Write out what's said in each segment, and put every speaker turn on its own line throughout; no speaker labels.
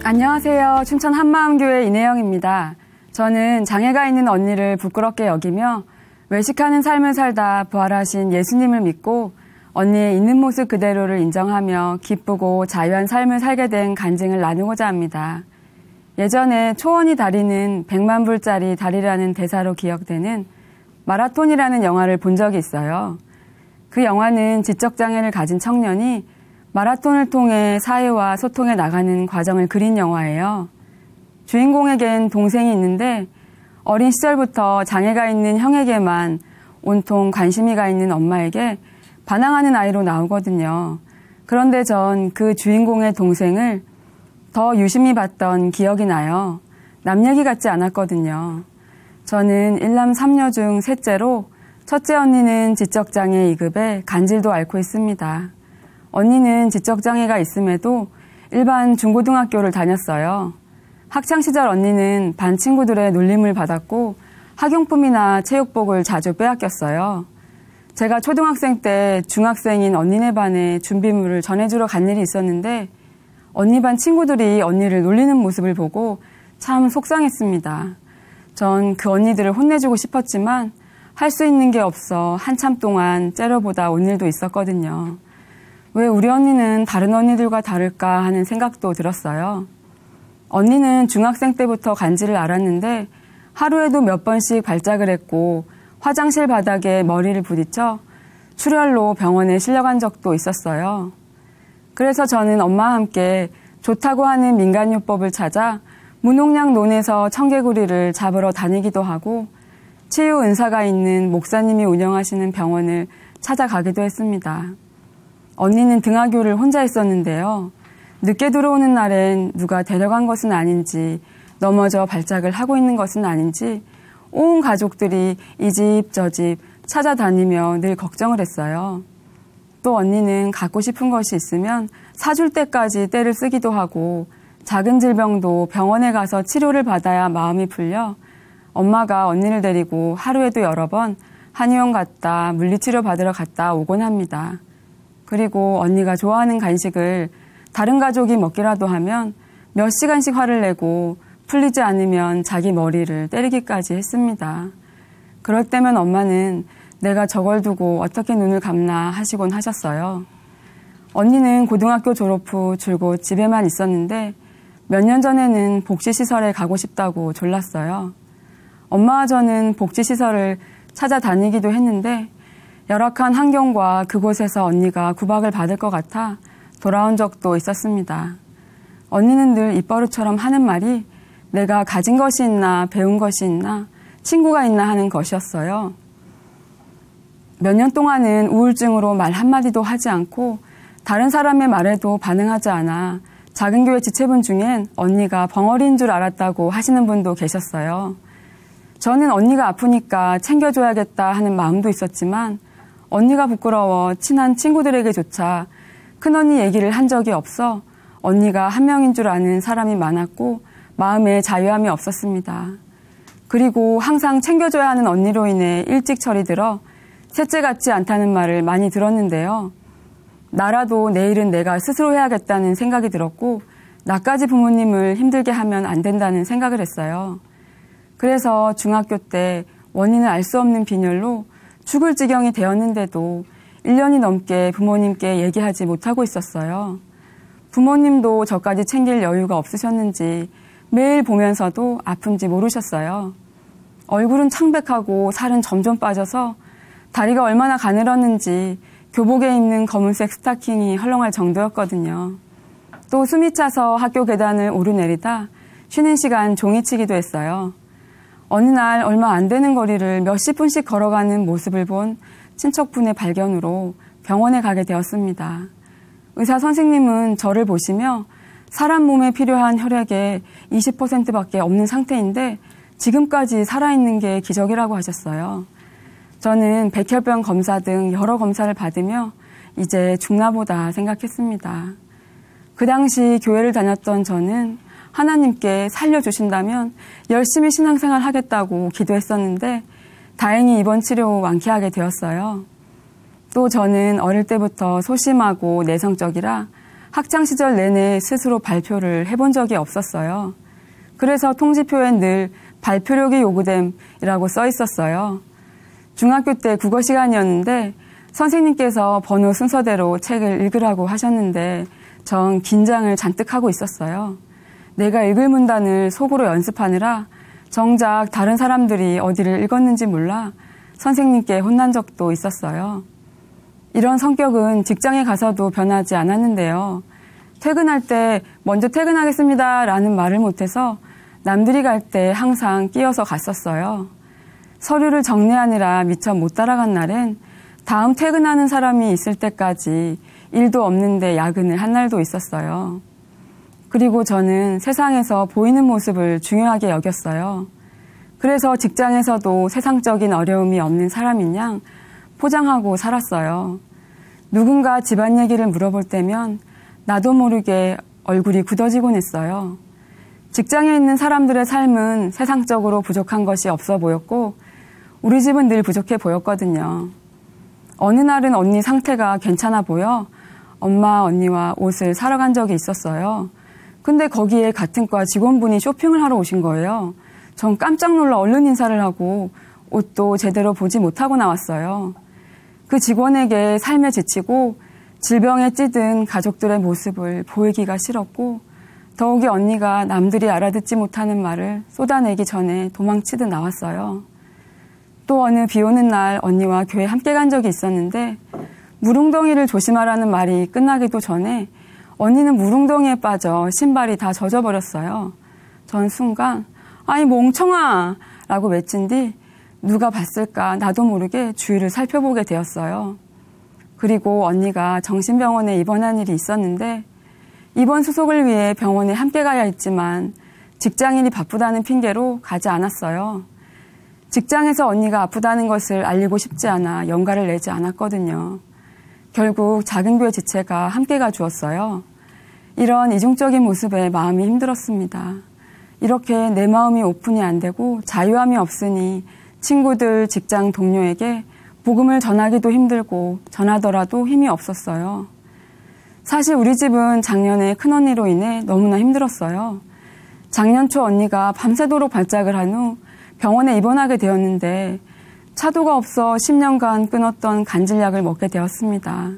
안녕하세요. 춘천 한마음교회 이내영입니다. 저는 장애가 있는 언니를 부끄럽게 여기며 외식하는 삶을 살다 부활하신 예수님을 믿고 언니의 있는 모습 그대로를 인정하며 기쁘고 자유한 삶을 살게 된 간증을 나누고자 합니다. 예전에 초원이 다리는 100만 불짜리 다리라는 대사로 기억되는 마라톤이라는 영화를 본 적이 있어요. 그 영화는 지적장애를 가진 청년이 마라톤을 통해 사회와 소통해 나가는 과정을 그린 영화예요. 주인공에겐 동생이 있는데 어린 시절부터 장애가 있는 형에게만 온통 관심이 가 있는 엄마에게 반항하는 아이로 나오거든요. 그런데 전 그 주인공의 동생을 더 유심히 봤던 기억이 나요. 남 얘기 같지 않았거든요. 저는 1남 3녀 중 셋째로 첫째 언니는 지적장애 2급에 간질도 앓고 있습니다. 언니는 지적장애가 있음에도 일반 중고등학교를 다녔어요. 학창시절 언니는 반 친구들의 놀림을 받았고 학용품이나 체육복을 자주 빼앗겼어요. 제가 초등학생 때 중학생인 언니네 반에 준비물을 전해주러 간 일이 있었는데 언니 반 친구들이 언니를 놀리는 모습을 보고 참 속상했습니다. 전 그 언니들을 혼내주고 싶었지만 할 수 있는 게 없어 한참 동안 째려보다 온 일도 있었거든요. 왜 우리 언니는 다른 언니들과 다를까 하는 생각도 들었어요. 언니는 중학생 때부터 간질을 앓았는데 하루에도 몇 번씩 발작을 했고 화장실 바닥에 머리를 부딪혀 출혈로 병원에 실려간 적도 있었어요. 그래서 저는 엄마와 함께 좋다고 하는 민간요법을 찾아 무농약 논에서 청개구리를 잡으러 다니기도 하고 치유 은사가 있는 목사님이 운영하시는 병원을 찾아가기도 했습니다. 언니는 등하교를 혼자 있었는데요. 늦게 들어오는 날엔 누가 데려간 것은 아닌지 넘어져 발작을 하고 있는 것은 아닌지 온 가족들이 이 집 저 집 찾아다니며 늘 걱정을 했어요. 또 언니는 갖고 싶은 것이 있으면 사줄 때까지 떼를 쓰기도 하고 작은 질병도 병원에 가서 치료를 받아야 마음이 풀려 엄마가 언니를 데리고 하루에도 여러 번 한의원 갔다 물리치료 받으러 갔다 오곤 합니다. 그리고 언니가 좋아하는 간식을 다른 가족이 먹기라도 하면 몇 시간씩 화를 내고 풀리지 않으면 자기 머리를 때리기까지 했습니다. 그럴 때면 엄마는 내가 저걸 두고 어떻게 눈을 감나 하시곤 하셨어요. 언니는 고등학교 졸업 후 줄곧 집에만 있었는데 몇 년 전에는 복지시설에 가고 싶다고 졸랐어요. 엄마와 저는 복지시설을 찾아다니기도 했는데 열악한 환경과 그곳에서 언니가 구박을 받을 것 같아 돌아온 적도 있었습니다. 언니는 늘 입버릇처럼 하는 말이 내가 가진 것이 있나 배운 것이 있나 친구가 있나 하는 것이었어요. 몇 년 동안은 우울증으로 말 한마디도 하지 않고 다른 사람의 말에도 반응하지 않아 작은 교회 지체분 중엔 언니가 벙어리인 줄 알았다고 하시는 분도 계셨어요. 저는 언니가 아프니까 챙겨줘야겠다 하는 마음도 있었지만 언니가 부끄러워 친한 친구들에게조차 큰언니 얘기를 한 적이 없어 언니가 한 명인 줄 아는 사람이 많았고 마음에 자유함이 없었습니다. 그리고 항상 챙겨줘야 하는 언니로 인해 일찍 철이 들어 셋째 같지 않다는 말을 많이 들었는데요. 나라도 내일은 내가 스스로 해야겠다는 생각이 들었고 나까지 부모님을 힘들게 하면 안 된다는 생각을 했어요. 그래서 중학교 때 원인을 알 수 없는 빈혈로 죽을 지경이 되었는데도 1년이 넘게 부모님께 얘기하지 못하고 있었어요. 부모님도 저까지 챙길 여유가 없으셨는지 매일 보면서도 아픈지 모르셨어요. 얼굴은 창백하고 살은 점점 빠져서 다리가 얼마나 가늘었는지 교복에 입는 검은색 스타킹이 헐렁할 정도였거든요. 또 숨이 차서 학교 계단을 오르내리다 쉬는 시간 종이치기도 했어요. 어느 날 얼마 안 되는 거리를 몇십 분씩 걸어가는 모습을 본 친척분의 발견으로 병원에 가게 되었습니다. 의사 선생님은 저를 보시며 사람 몸에 필요한 혈액의 20%밖에 없는 상태인데 지금까지 살아있는 게 기적이라고 하셨어요. 저는 백혈병 검사 등 여러 검사를 받으며 이제 죽나보다 생각했습니다. 그 당시 교회를 다녔던 저는 하나님께 살려주신다면 열심히 신앙생활 하겠다고 기도했었는데 다행히 이번 치료 후 완쾌하게 되었어요. 또 저는 어릴 때부터 소심하고 내성적이라 학창시절 내내 스스로 발표를 해본 적이 없었어요. 그래서 통지표엔 늘 발표력이 요구됨이라고 써 있었어요. 중학교 때 국어 시간이었는데 선생님께서 번호 순서대로 책을 읽으라고 하셨는데 전 긴장을 잔뜩 하고 있었어요. 내가 읽을 문단을 속으로 연습하느라 정작 다른 사람들이 어디를 읽었는지 몰라 선생님께 혼난 적도 있었어요. 이런 성격은 직장에 가서도 변하지 않았는데요. 퇴근할 때 먼저 퇴근하겠습니다 라는 말을 못해서 남들이 갈 때 항상 끼어서 갔었어요. 서류를 정리하느라 미처 못 따라간 날엔 다음 퇴근하는 사람이 있을 때까지 일도 없는데 야근을 한 날도 있었어요. 그리고 저는 세상에서 보이는 모습을 중요하게 여겼어요. 그래서 직장에서도 세상적인 어려움이 없는 사람인 양 포장하고 살았어요. 누군가 집안 얘기를 물어볼 때면 나도 모르게 얼굴이 굳어지곤 했어요. 직장에 있는 사람들의 삶은 세상적으로 부족한 것이 없어 보였고 우리 집은 늘 부족해 보였거든요. 어느 날은 언니 상태가 괜찮아 보여 엄마 언니와 옷을 사러 간 적이 있었어요. 근데 거기에 같은 과 직원분이 쇼핑을 하러 오신 거예요. 전 깜짝 놀라 얼른 인사를 하고 옷도 제대로 보지 못하고 나왔어요. 그 직원에게 삶에 지치고 질병에 찌든 가족들의 모습을 보이기가 싫었고 더욱이 언니가 남들이 알아듣지 못하는 말을 쏟아내기 전에 도망치듯 나왔어요. 또 어느 비 오는 날 언니와 교회 함께 간 적이 있었는데 물웅덩이를 조심하라는 말이 끝나기도 전에 언니는 물웅덩이에 빠져 신발이 다 젖어버렸어요. 전 순간 아이 멍청아 라고 외친 뒤 누가 봤을까 나도 모르게 주위를 살펴보게 되었어요. 그리고 언니가 정신병원에 입원한 일이 있었는데 입원 수속을 위해 병원에 함께 가야 했지만 직장인이 바쁘다는 핑계로 가지 않았어요. 직장에서 언니가 아프다는 것을 알리고 싶지 않아 연가를 내지 않았거든요. 결국 작은 교회 지체가 함께 가주었어요. 이런 이중적인 모습에 마음이 힘들었습니다. 이렇게 내 마음이 오픈이 안 되고 자유함이 없으니 친구들, 직장 동료에게 복음을 전하기도 힘들고 전하더라도 힘이 없었어요. 사실 우리 집은 작년에 큰언니로 인해 너무나 힘들었어요. 작년 초 언니가 밤새도록 발작을 한 후 병원에 입원하게 되었는데 차도가 없어 10년간 끊었던 간질약을 먹게 되었습니다.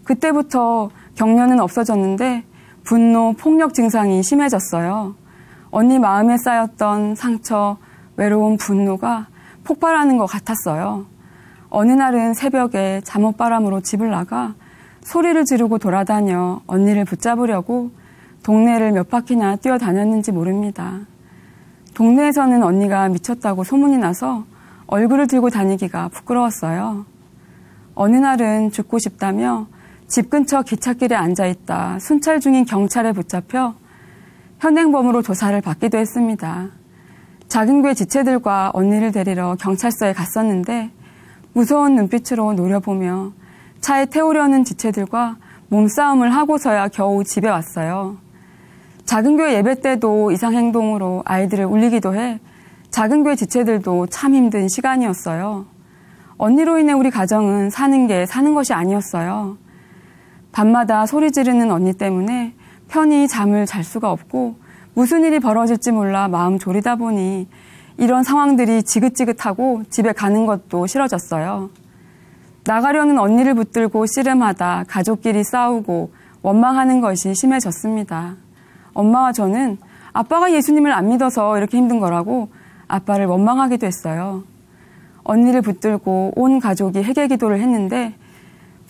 그때부터 격려는 없어졌는데 분노, 폭력 증상이 심해졌어요. 언니 마음에 쌓였던 상처, 외로움, 분노가 폭발하는 것 같았어요. 어느 날은 새벽에 잠옷바람으로 집을 나가 소리를 지르고 돌아다녀 언니를 붙잡으려고 동네를 몇 바퀴나 뛰어다녔는지 모릅니다. 동네에서는 언니가 미쳤다고 소문이 나서 얼굴을 들고 다니기가 부끄러웠어요. 어느 날은 죽고 싶다며 집 근처 기찻길에 앉아있다 순찰 중인 경찰에 붙잡혀 현행범으로 조사를 받기도 했습니다. 작은 교회 지체들과 언니를 데리러 경찰서에 갔었는데 무서운 눈빛으로 노려보며 차에 태우려는 지체들과 몸싸움을 하고서야 겨우 집에 왔어요. 작은 교회 예배 때도 이상 행동으로 아이들을 울리기도 해 작은 교회 지체들도 참 힘든 시간이었어요. 언니로 인해 우리 가정은 사는 게 사는 것이 아니었어요. 밤마다 소리 지르는 언니 때문에 편히 잠을 잘 수가 없고 무슨 일이 벌어질지 몰라 마음 졸이다 보니 이런 상황들이 지긋지긋하고 집에 가는 것도 싫어졌어요. 나가려는 언니를 붙들고 씨름하다 가족끼리 싸우고 원망하는 것이 심해졌습니다. 엄마와 저는 아빠가 예수님을 안 믿어서 이렇게 힘든 거라고 아빠를 원망하기도 했어요. 언니를 붙들고 온 가족이 회개 기도를 했는데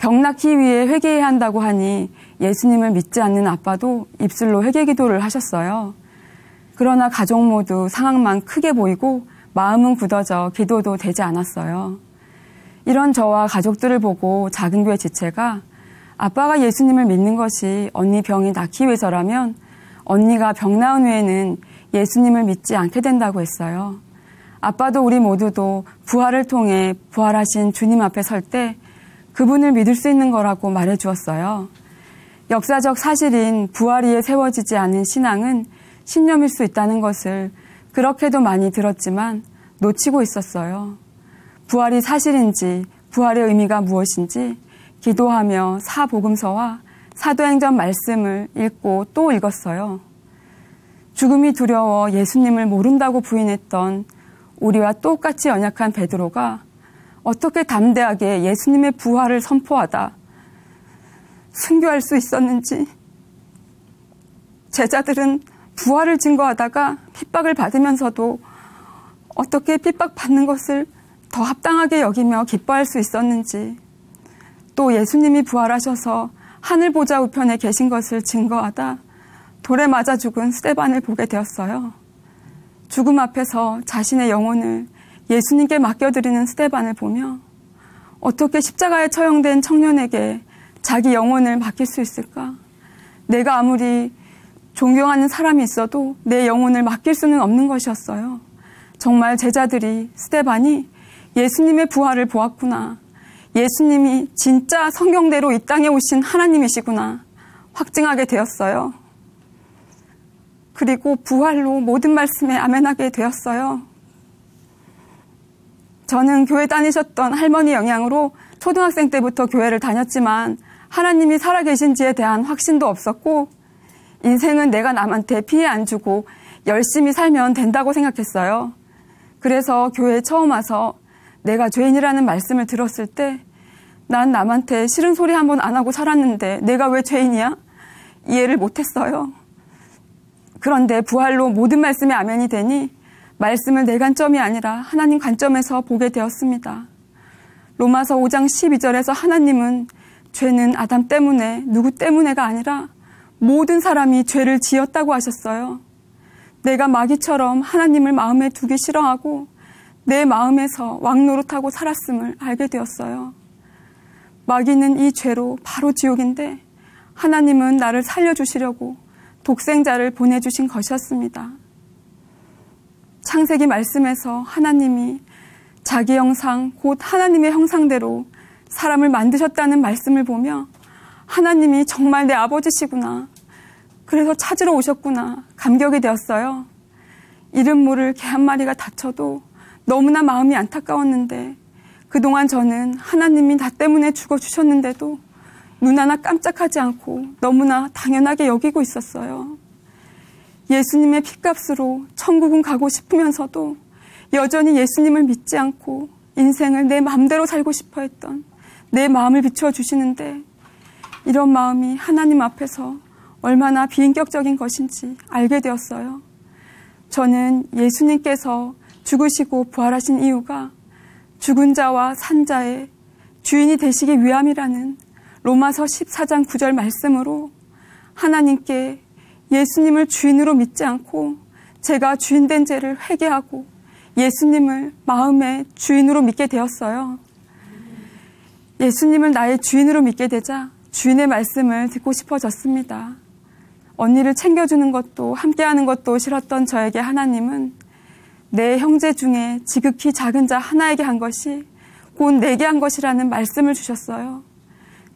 병 낫기 위해 회개해야 한다고 하니 예수님을 믿지 않는 아빠도 입술로 회개 기도를 하셨어요. 그러나 가족 모두 상황만 크게 보이고 마음은 굳어져 기도도 되지 않았어요. 이런 저와 가족들을 보고 작은 교회 지체가 아빠가 예수님을 믿는 것이 언니 병이 낫기 위해서라면 언니가 병 나은 후에는 예수님을 믿지 않게 된다고 했어요. 아빠도 우리 모두도 부활을 통해 부활하신 주님 앞에 설 때 그분을 믿을 수 있는 거라고 말해 주었어요. 역사적 사실인 부활 위에 세워지지 않은 신앙은 신념일 수 있다는 것을 그렇게도 많이 들었지만 놓치고 있었어요. 부활이 사실인지 부활의 의미가 무엇인지 기도하며 사복음서와 사도행전 말씀을 읽고 또 읽었어요. 죽음이 두려워 예수님을 모른다고 부인했던 우리와 똑같이 연약한 베드로가 어떻게 담대하게 예수님의 부활을 선포하다 순교할 수 있었는지, 제자들은 부활을 증거하다가 핍박을 받으면서도 어떻게 핍박받는 것을 더 합당하게 여기며 기뻐할 수 있었는지, 또 예수님이 부활하셔서 하늘 보좌 우편에 계신 것을 증거하다 돌에 맞아 죽은 스데반을 보게 되었어요. 죽음 앞에서 자신의 영혼을 예수님께 맡겨드리는 스데반을 보며 어떻게 십자가에 처형된 청년에게 자기 영혼을 맡길 수 있을까? 내가 아무리 존경하는 사람이 있어도 내 영혼을 맡길 수는 없는 것이었어요. 정말 제자들이 스데반이 예수님의 부활을 보았구나. 예수님이 진짜 성경대로 이 땅에 오신 하나님이시구나 확증하게 되었어요. 그리고 부활로 모든 말씀에 아멘하게 되었어요. 저는 교회 다니셨던 할머니 영향으로 초등학생 때부터 교회를 다녔지만 하나님이 살아계신지에 대한 확신도 없었고, 인생은 내가 남한테 피해 안 주고 열심히 살면 된다고 생각했어요. 그래서 교회에 처음 와서 내가 죄인이라는 말씀을 들었을 때 난 남한테 싫은 소리 한 번 안 하고 살았는데 내가 왜 죄인이야? 이해를 못했어요. 그런데 부활로 모든 말씀에 아멘이 되니 말씀을 내 관점이 아니라 하나님 관점에서 보게 되었습니다. 로마서 5장 12절에서 하나님은 죄는 아담 때문에, 누구 때문에가 아니라 모든 사람이 죄를 지었다고 하셨어요. 내가 마귀처럼 하나님을 마음에 두기 싫어하고 내 마음에서 왕노릇하고 살았음을 알게 되었어요. 마귀는 이 죄로 바로 지옥인데 하나님은 나를 살려주시려고 독생자를 보내주신 것이었습니다. 창세기 말씀에서 하나님이 자기 형상, 곧 하나님의 형상대로 사람을 만드셨다는 말씀을 보며 하나님이 정말 내 아버지시구나, 그래서 찾으러 오셨구나 감격이 되었어요. 이름 모를 개 한 마리가 다쳐도 너무나 마음이 안타까웠는데 그동안 저는 하나님이 나 때문에 죽어주셨는데도 눈 하나 깜짝하지 않고 너무나 당연하게 여기고 있었어요. 예수님의 핏값으로 천국은 가고 싶으면서도 여전히 예수님을 믿지 않고 인생을 내 마음대로 살고 싶어 했던 내 마음을 비추어 주시는데, 이런 마음이 하나님 앞에서 얼마나 비인격적인 것인지 알게 되었어요. 저는 예수님께서 죽으시고 부활하신 이유가 죽은 자와 산 자의 주인이 되시기 위함이라는 로마서 14장 9절 말씀으로 하나님께 예수님을 주인으로 믿지 않고 제가 주인된 죄를 회개하고 예수님을 마음의 주인으로 믿게 되었어요. 예수님을 나의 주인으로 믿게 되자 주인의 말씀을 듣고 싶어졌습니다. 언니를 챙겨주는 것도 함께하는 것도 싫었던 저에게 하나님은 내 형제 중에 지극히 작은 자 하나에게 한 것이 곧 내게 한 것이라는 말씀을 주셨어요.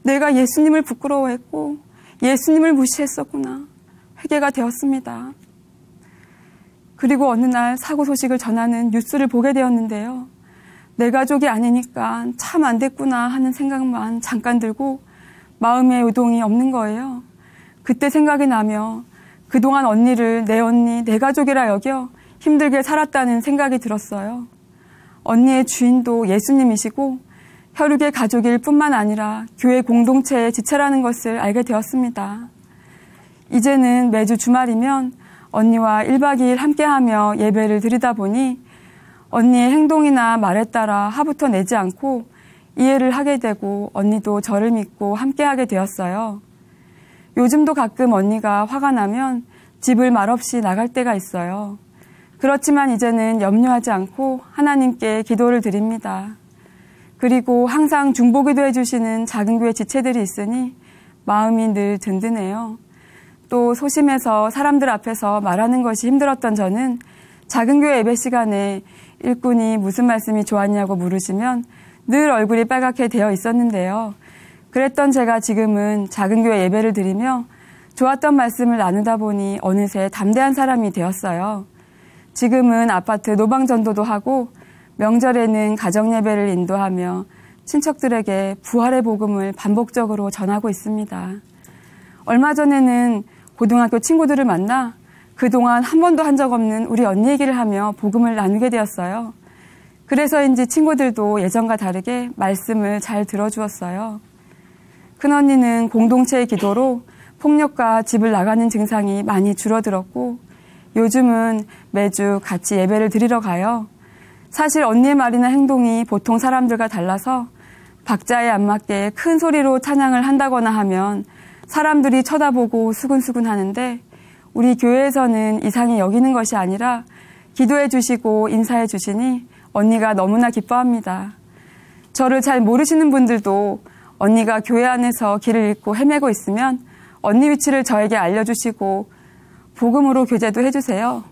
내가 예수님을 부끄러워했고 예수님을 무시했었구나 회개가 되었습니다. 그리고 어느 날 사고 소식을 전하는 뉴스를 보게 되었는데요. 내 가족이 아니니까 참 안 됐구나 하는 생각만 잠깐 들고 마음의 요동이 없는 거예요. 그때 생각이 나며 그동안 언니를 내 언니, 내 가족이라 여겨 힘들게 살았다는 생각이 들었어요. 언니의 주인도 예수님이시고 혈육의 가족일 뿐만 아니라 교회 공동체의 지체라는 것을 알게 되었습니다. 이제는 매주 주말이면 언니와 1박 2일 함께하며 예배를 드리다 보니 언니의 행동이나 말에 따라 화부터 내지 않고 이해를 하게 되고 언니도 저를 믿고 함께하게 되었어요. 요즘도 가끔 언니가 화가 나면 집을 말없이 나갈 때가 있어요. 그렇지만 이제는 염려하지 않고 하나님께 기도를 드립니다. 그리고 항상 중보기도 해주시는 작은 교회 지체들이 있으니 마음이 늘 든든해요. 또 소심해서 사람들 앞에서 말하는 것이 힘들었던 저는 작은 교회 예배 시간에 일꾼이 무슨 말씀이 좋았냐고 물으시면 늘 얼굴이 빨갛게 되어 있었는데요. 그랬던 제가 지금은 작은 교회 예배를 드리며 좋았던 말씀을 나누다 보니 어느새 담대한 사람이 되었어요. 지금은 아파트 노방전도도 하고 명절에는 가정예배를 인도하며 친척들에게 부활의 복음을 반복적으로 전하고 있습니다. 얼마 전에는 고등학교 친구들을 만나 그동안 한 번도 한 적 없는 우리 언니 얘기를 하며 복음을 나누게 되었어요. 그래서인지 친구들도 예전과 다르게 말씀을 잘 들어주었어요. 큰언니는 공동체의 기도로 폭력과 집을 나가는 증상이 많이 줄어들었고 요즘은 매주 같이 예배를 드리러 가요. 사실 언니의 말이나 행동이 보통 사람들과 달라서 박자에 안 맞게 큰 소리로 찬양을 한다거나 하면 사람들이 쳐다보고 수근수근 하는데 우리 교회에서는 이상히 여기는 것이 아니라 기도해 주시고 인사해 주시니 언니가 너무나 기뻐합니다. 저를 잘 모르시는 분들도 언니가 교회 안에서 길을 잃고 헤매고 있으면 언니 위치를 저에게 알려주시고 복음으로 교제도 해주세요.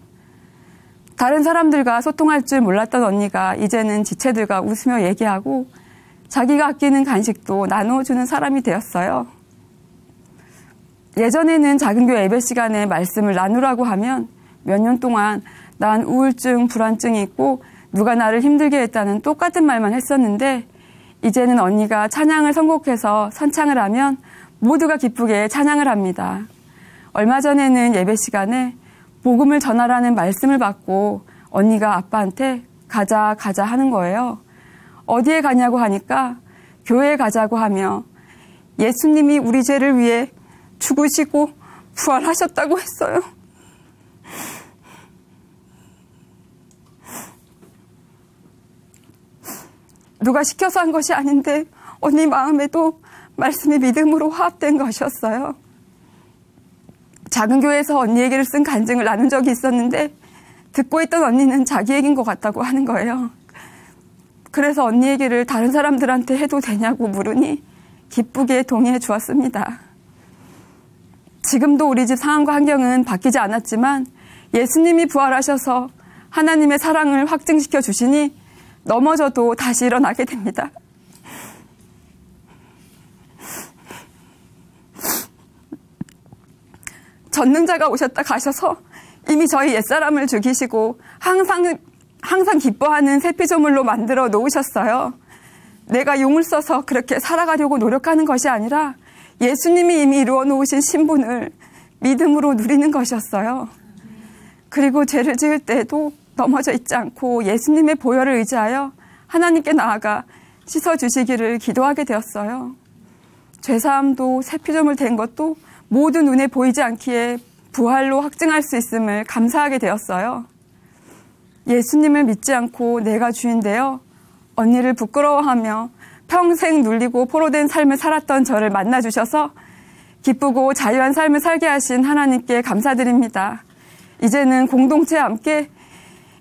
다른 사람들과 소통할 줄 몰랐던 언니가 이제는 지체들과 웃으며 얘기하고 자기가 아끼는 간식도 나누어주는 사람이 되었어요. 예전에는 작은 교회 예배 시간에 말씀을 나누라고 하면 몇 년 동안 난 우울증, 불안증이 있고 누가 나를 힘들게 했다는 똑같은 말만 했었는데 이제는 언니가 찬양을 선곡해서 선창을 하면 모두가 기쁘게 찬양을 합니다. 얼마 전에는 예배 시간에 복음을 전하라는 말씀을 받고 언니가 아빠한테 가자 하는 거예요. 어디에 가냐고 하니까 교회에 가자고 하며 예수님이 우리 죄를 위해 죽으시고 부활하셨다고 했어요. 누가 시켜서 한 것이 아닌데 언니 마음에도 말씀이 믿음으로 화합된 것이었어요. 작은 교회에서 언니 얘기를 쓴 간증을 나눈 적이 있었는데 듣고 있던 언니는 자기 얘기인 것 같다고 하는 거예요. 그래서 언니 얘기를 다른 사람들한테 해도 되냐고 물으니 기쁘게 동의해 주었습니다. 지금도 우리 집 상황과 환경은 바뀌지 않았지만 예수님이 부활하셔서 하나님의 사랑을 확증시켜 주시니 넘어져도 다시 일어나게 됩니다. 전능자가 오셨다 가셔서 이미 저희 옛사람을 죽이시고 항상 기뻐하는 새 피조물로 만들어 놓으셨어요. 내가 용을 써서 그렇게 살아가려고 노력하는 것이 아니라 예수님이 이미 이루어 놓으신 신분을 믿음으로 누리는 것이었어요. 그리고 죄를 지을 때에도 넘어져 있지 않고 예수님의 보혈을 의지하여 하나님께 나아가 씻어주시기를 기도하게 되었어요. 죄사함도 새 피조물 된 것도 모두 눈에 보이지 않기에 부활로 확증할 수 있음을 감사하게 되었어요. 예수님을 믿지 않고 내가 주인되어 언니를 부끄러워하며 평생 눌리고 포로된 삶을 살았던 저를 만나주셔서 기쁘고 자유한 삶을 살게 하신 하나님께 감사드립니다. 이제는 공동체와 함께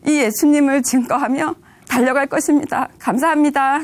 이 예수님을 증거하며 달려갈 것입니다. 감사합니다.